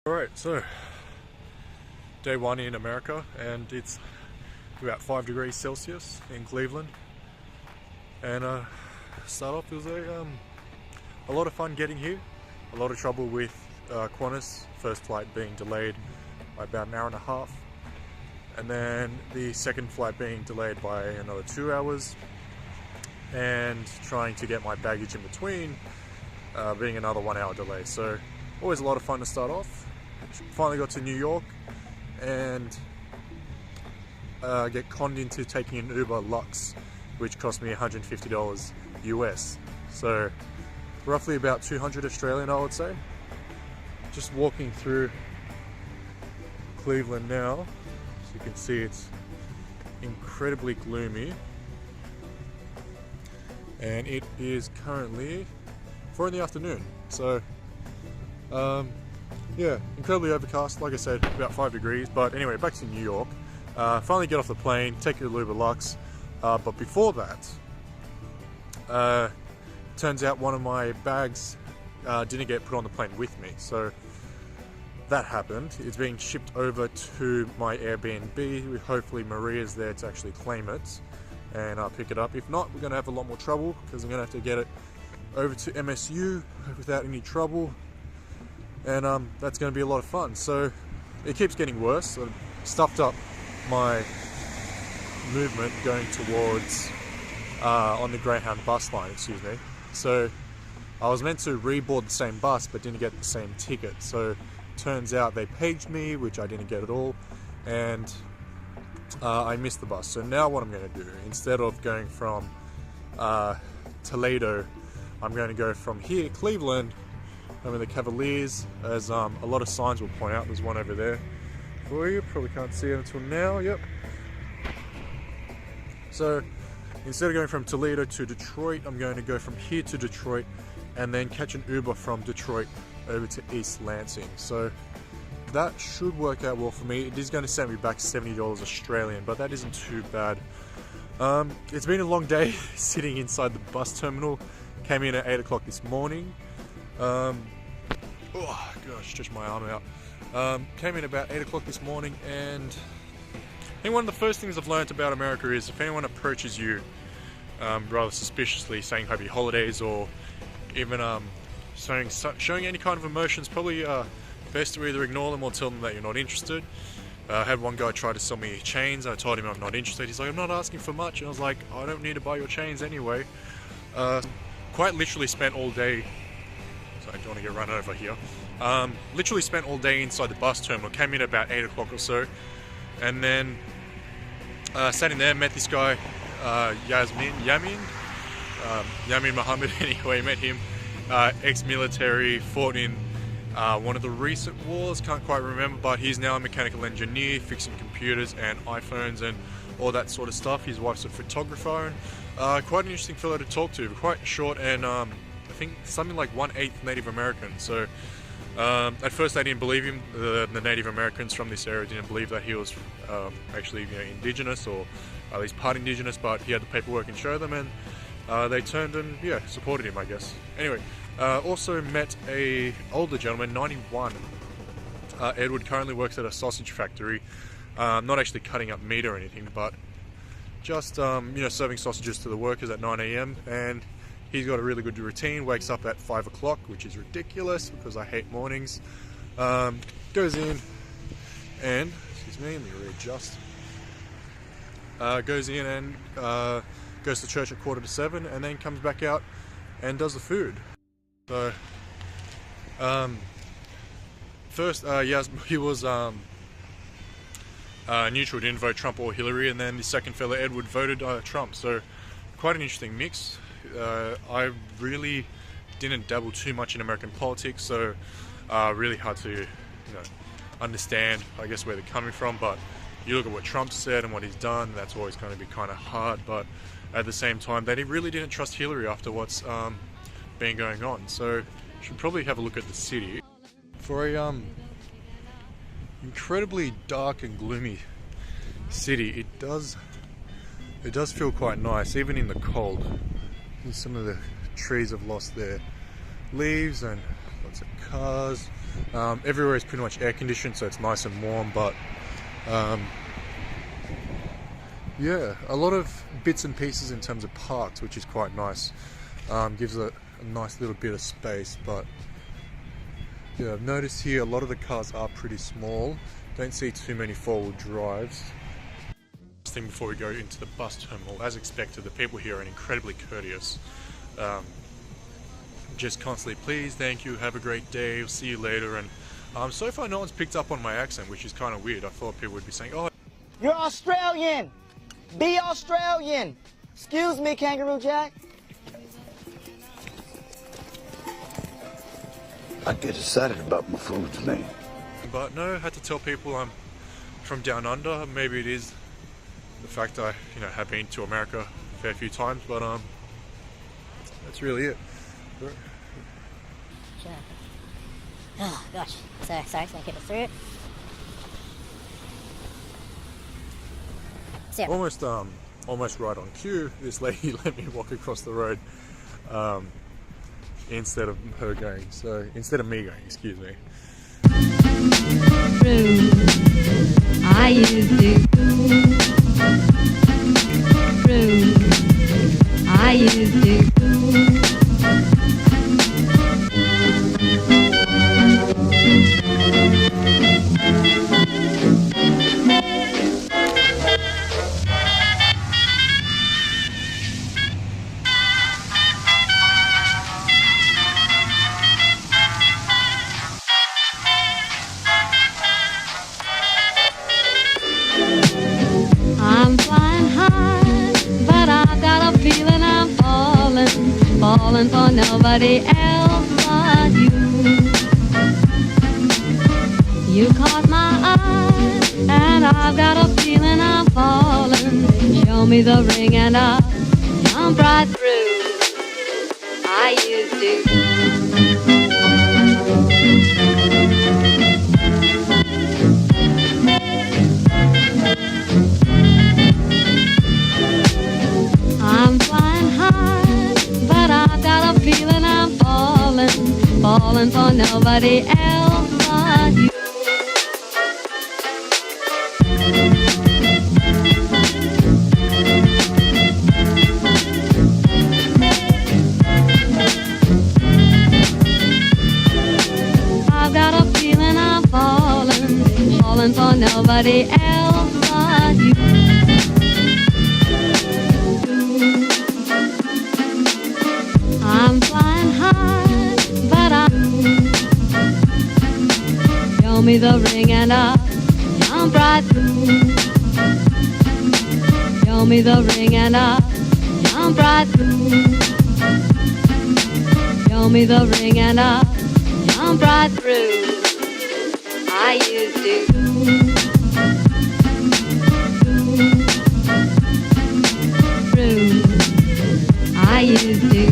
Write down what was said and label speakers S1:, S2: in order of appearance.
S1: Alright, so day one in America, and it's about 5 degrees Celsius in Cleveland. And start off, it was a lot of fun getting here. A lot of trouble with Qantas, first flight being delayed by about an hour and a half, and then the second flight being delayed by another 2 hours, and trying to get my baggage in between being another 1 hour delay. So always a lot of fun to start off. Finally got to New York and get conned into taking an Uber Lux, which cost me $150 US. So roughly about 200 Australian, I would say. Just walking through Cleveland now. As you can see, it's incredibly gloomy. And it is currently 4 in the afternoon. So yeah, incredibly overcast, like I said, about 5 degrees. But anyway, back to New York. Finally get off the plane, take a Uber Lux. But before that, turns out one of my bags didn't get put on the plane with me. So that happened. It's being shipped over to my AirBNB. Hopefully Maria's there to actually claim it and pick it up. If not, we're going to have a lot more trouble because I'm going to have to get it over to MSU without any trouble. And that's going to be a lot of fun. So it keeps getting worse. I've stuffed up my movement going towards on the Greyhound bus line, excuse me. So I was meant to reboard the same bus but didn't get the same ticket. So turns out they paged me, which I didn't get at all, and I missed the bus. So now what I'm going to do, instead of going from Toledo, I'm going to go from here, Cleveland, over the Cavaliers, as a lot of signs will point out. There's one over there for you, probably can't see it until now. Yep. So instead of going from Toledo to Detroit, I'm going to go from here to Detroit and then catch an Uber from Detroit over to East Lansing. So that should work out well for me. It is going to send me back $70 Australian, but that isn't too bad. It's been a long day sitting inside the bus terminal. Came in at 8 o'clock this morning. Oh gosh, stretch my arm out. Came in about 8 o'clock this morning, and I think one of the first things I've learned about America is if anyone approaches you rather suspiciously, saying happy holidays, or even showing any kind of emotions, probably best to either ignore them or tell them that you're not interested. I had one guy try to sell me chains. I told him I'm not interested. He's like, I'm not asking for much. And I was like, I don't need to buy your chains anyway. Quite literally spent all day, so I don't want to get run over here. Literally spent all day inside the bus terminal. Came in about 8 o'clock or so, and then sat in there, met this guy, Yamin Muhammad. Anyway, met him, ex-military, fought in one of the recent wars, can't quite remember, but he's now a mechanical engineer, fixing computers and iPhones and all that sort of stuff. His wife's a photographer, and quite an interesting fellow to talk to, quite short, and I think something like 1/8 Native American. So at first I didn't believe him. The Native Americans from this area didn't believe that he was actually indigenous, or at least part indigenous, but he had the paperwork and showed them, and they turned and supported him, I guess. Anyway, also met a older gentleman, 91. Edward currently works at a sausage factory, not actually cutting up meat or anything, but just serving sausages to the workers at 9 AM, and he's got a really good routine. Wakes up at 5 o'clock, which is ridiculous because I hate mornings. Goes in and, excuse me, let me readjust. Goes in and goes to church at 6:45, and then comes back out and does the food. So first, yes, he was neutral, didn't vote Trump or Hillary, and then the second fellow, Edward, voted Trump. So quite an interesting mix. I really didn't dabble too much in American politics, so really hard to understand, I guess, where they're coming from. But you look at what Trump said and what he's done, that's always going to be kind of hard. But at the same time, they really didn't trust Hillary after what's been going on. So you should probably have a look at the city. For a incredibly dark and gloomy city, it does feel quite nice, even in the cold. Some of the trees have lost their leaves, and lots of cars. Everywhere is pretty much air conditioned, so it's nice and warm, but yeah, a lot of bits and pieces in terms of parks, which is quite nice. Gives a nice little bit of space, but yeah, I've noticed here a lot of the cars are pretty small. Don't see too many four-wheel drives. Last thing before we go into the bus terminal, as expected, the people here are incredibly courteous. Just constantly, please, thank you, have a great day, we'll see you later. And so far no one's picked up on my accent, which is kind of weird. I thought people would be saying, oh,
S2: you're Australian! Be Australian! Excuse me, Kangaroo Jack.
S3: I get excited about my food's name.
S1: But no, I had to tell people I'm from down under. Maybe it is the fact I, have been to America a fair few times, but that's really it.
S4: Sure. Oh gosh, sorry, it's gonna keep us through it. So, yeah.
S1: Almost right on cue, this lady let me walk across the road instead of her going, so instead of me going, excuse me.
S5: I used to. I used to. I'm flying high, but I've got a feeling I'm falling for nobody else but you. You caught my eye, and I've got a feeling I'm falling. Show me the ring and I'll jump right through. I used to. I'm flying high, but I've got a feeling I'm falling for nobody else but you. I've got a feeling I'm falling for nobody else but you. I'm flying high, but show me the ring and I'll jump right through. Show me the ring and I'll jump right through. Show me the ring and I'll jump right through. I used to. I used to.